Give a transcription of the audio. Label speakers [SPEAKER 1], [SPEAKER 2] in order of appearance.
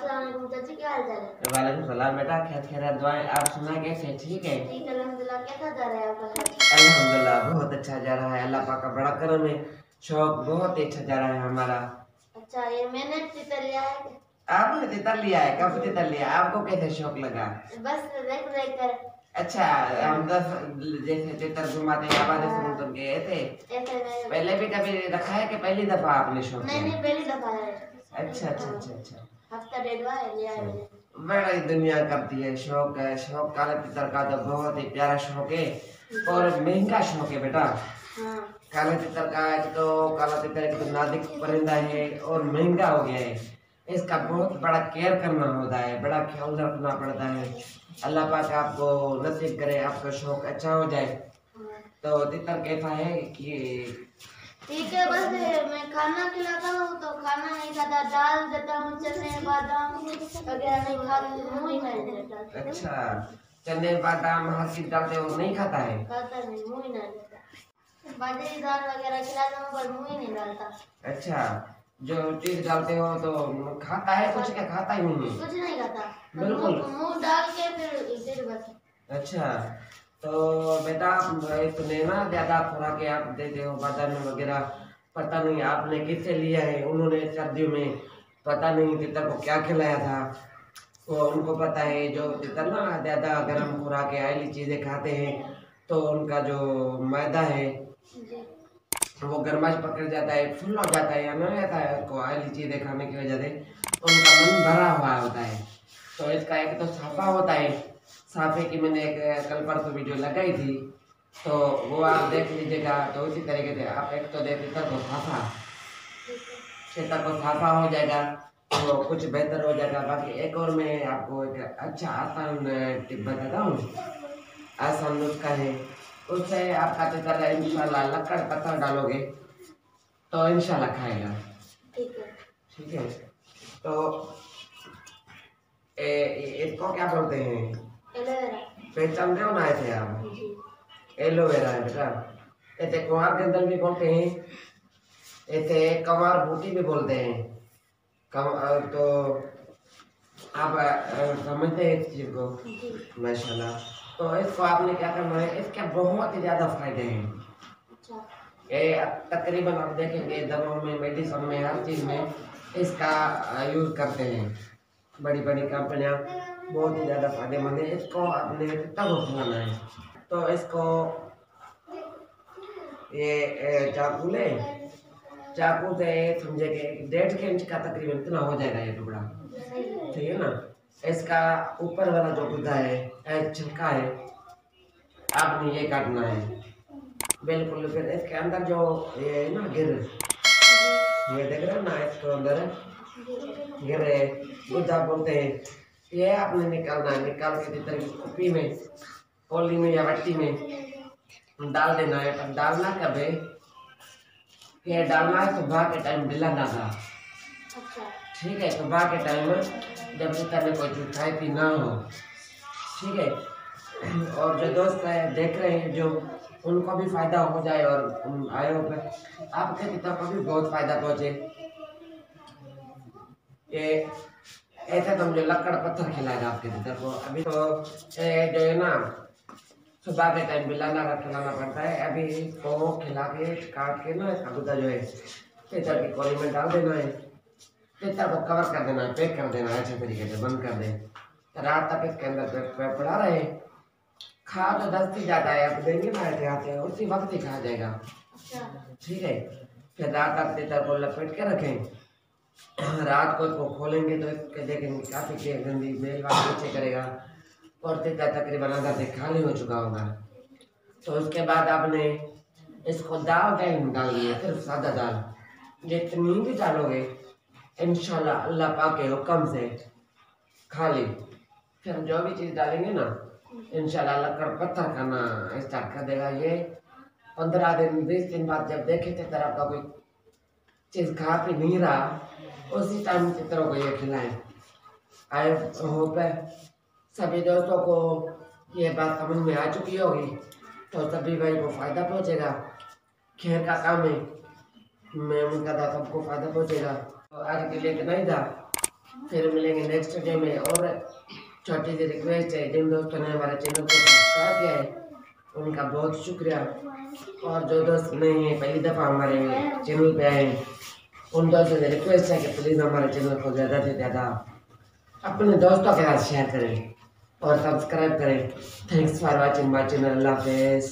[SPEAKER 1] अस्सलाम वालेकुम चाची, क्या हाल चाल है?
[SPEAKER 2] वालेकुम सलाम बेटा, खैर खैर दुआएं। आप सुना कैसे? ठीक है?
[SPEAKER 1] ठीक है अल्हम्दुलिल्लाह। कैसा जा रहा है आपका?
[SPEAKER 2] अल्हम्दुलिल्लाह बहुत अच्छा जा रहा है, अल्लाह पाक का बड़ा करम है। शौक बहुत ही अच्छा जा रहा है हमारा।
[SPEAKER 1] अच्छा, ये मैंने तीतर लिया है।
[SPEAKER 2] आपने तीतर लिया है? कब तीतर लिया? आपको कैसे शौक लगा?
[SPEAKER 1] बस देख देख कर।
[SPEAKER 2] अच्छा, हम 10 जैसे तीतर घुमाते हैं आवाज़ सुन सुन के ऐसे। पहले भी कभी रखा है कि पहली दफा आपने शौक?
[SPEAKER 1] नहीं नहीं, पहली दफा है।
[SPEAKER 2] अच्छा अच्छा अच्छा अच्छा,
[SPEAKER 1] हफ्ता डेढ़ हुआ है लिया है।
[SPEAKER 2] बड़ा ही दुनिया करती है शौक है। शौक काले तीतर का तो बहुत ही प्यारा शौक है और महंगा शौक है बेटा।
[SPEAKER 1] हाँ।
[SPEAKER 2] काले तितर का एक तो काला तितर एक तो नाजुक परिंदा है और महंगा हो गया है। इसका बहुत बड़ा केयर करना होता है, बड़ा ख्याल रखना पड़ता है। अल्लाह पाक आपको नसीब करे, आपका शौक अच्छा हो जाए। तो तितर कैसा है कि
[SPEAKER 1] ठीक है, बस मैं खाना खिलाता हूँ तो खाना नहीं खाता, दाल देता हूँ, चने बादाम वगैरह नहीं खाता, मुँह ही नहीं देता।
[SPEAKER 2] अच्छा, चने बादाम हर चीज डालते हो, नहीं खाता है?
[SPEAKER 1] खाता नहीं, मुँह ही नहीं देता। बाजरी दाल वगैरह खिलाता हूँ पर मुँह ही नहीं डालता।
[SPEAKER 2] अच्छा, जो चीज डालते हो तो खाता है कुछ क्या? खाता ही नहीं?
[SPEAKER 1] कुछ नहीं खाता,
[SPEAKER 2] बिल्कुल
[SPEAKER 1] मुँह डाल के फिर बस।
[SPEAKER 2] अच्छा, तो बेटा इतने ना ज्यादा खुराकें आप देते हो बादाम वगैरह, पता नहीं आपने किससे लिया है। उन्होंने सर्दियों में पता नहीं तितर को क्या खिलाया था, वो उनको पता है। जो तितर ना ज्यादा गर्म खुराकें ऑयली चीजें खाते हैं तो उनका जो मैदा है वो गर्माश पकड़ जाता है, फुल हो जाता है या ना रहता है। उसको ऑयली चीजें खाने की वजह से उनका मन भरा हुआ होता है। तो इसका एक तो साफा होता है, साफे की मैंने एक कल परसों वीडियो लगाई थी तो वो आप देख लीजिएगा। तो उसी तरीके से आप एक तो देखिए तो साफा क्षेत्र को साफा हो जाएगा तो कुछ बेहतर हो जाएगा। बाकी एक और मैं आपको एक अच्छा आसान टिप बताता हूँ, आसान नुस्खा है। उससे आपका तितर इंशाल्लाह लक्कड़ पत्थर डालोगे तो इंशाल्लाह खाएगा।
[SPEAKER 1] ठीक है।
[SPEAKER 2] ठीक है, तो इसको क्या बोलते हैं?
[SPEAKER 1] एलोवेरा।
[SPEAKER 2] पहचानते हो ना ऐसे आप?
[SPEAKER 1] जी।
[SPEAKER 2] एलोवेरा है बेटा। ऐसे कुमार के अंदर भी बोलते हैं, ऐसे कमार बूटी भी बोलते हैं। तो आप समझते हैं इस चीज को? माशाल्लाह। तो इसको आपने क्या करना है, इसके बहुत ही ज्यादा फायदे हैं।
[SPEAKER 1] अच्छा।
[SPEAKER 2] ये तकरीबन आप देखेंगे दवाओं में, मेडिसिन में, हर चीज में इसका यूज करते हैं बड़ी बड़ी कंपनियां। बहुत ही ज्यादा फायदेमंद है, इसको आपने तब खिलाना है। तो इसको ये चाकू ले, चाकू से समझे कि 1.5 इंच का तकरीबन इतना हो जाएगा ये टुकड़ा, ठीक है ना। इसका ऊपर वाला जो गुद्दा है, छिलका है, आपने ये काटना है बिल्कुल। फिर इसके अंदर जो ये है ना गिर, ये देख रहे हो ना, इसके अंदर गिरे गुद्दा बोलते हैं, ये आपने निकालना है। निकाल के तितर की कुप्पी में, कोली में या वट्टी में डाल देना है। पर डालना कब है? ये डालना है सुबह के टाइम, बिलाना था।
[SPEAKER 1] अच्छा।
[SPEAKER 2] ठीक है, सुबह के टाइम जब तितर में कोई चुटाई पी ना हो, ठीक है। और जो दोस्त देख रहे हैं जो, उनको भी फायदा हो जाए और आए हो आपके तितर को भी बहुत फायदा पहुंचे। ये ऐसे तो मुझे लक्कड़ पत्थर खिलाएगा आपके तितर को। अभी तो जो है ना सुबह के टाइम बिलाना का खिलाना पड़ता है। अभी इसको खिला के काट के ना इसका गुद्दा जो है तितर की कोली में डाल देना है। तितर को कवर कर देना है, पैक कर देना है अच्छे तरीके से, बंद कर दें। रात तक इसके अंदर पड़ा रहे। खा तो 10 ही जाता है, आप देंगे ना ऐसे हाथ से उसी वक्त ही खा जाएगा। ठीक है, फिर रात तक तितर को लपेट के रखें। रात को इसको खोलेंगे तो इसके देखेंगे काफी गंदी मेल नीचे करेगा और तितर तकरीबन आधा से खाली हो चुका होगा। तो उसके बाद आपने इसको दाल डालनी है, सिर्फ सादा दाल। जितनी भी डालोगे इंशाल्लाह अल्लाह पाक के हुक्म से खाली। फिर जो भी चीज़ डालेंगे ना इंशाल्लाह लक्कड़ पत्थर खाना स्टार्ट कर देगा। ये 15 दिन 20 दिन बाद जब देखे थे तरह का कोई चीज़ खा पी नहीं रहा, उसी टाइम चित्रों को ये खिलाएं। आई होप सभी दोस्तों को ये बात समझ में आ चुकी होगी, तो सभी भाई को फ़ायदा पहुंचेगा। खैर का काम है, मैं उनका था सबको फ़ायदा पहुंचेगा। तो आज के लिए इतना ही था। फिर मिलेंगे नेक्स्ट वीडियो में। और छोटी सी रिक्वेस्ट है, जिन दोस्तों ने हमारे चैनल को सब्सक्राइब किया है उनका बहुत शुक्रिया। और जो दोस्त नहीं है पहली दफ़ा हमारे चैनल पे आए उन दोस्तों से रिक्वेस्ट है कि प्लीज़ हमारे चैनल को ज़्यादा से ज़्यादा अपने दोस्तों के साथ शेयर करें और सब्सक्राइब करें। Thanks for watching my channel. Allah हाफ़िज़।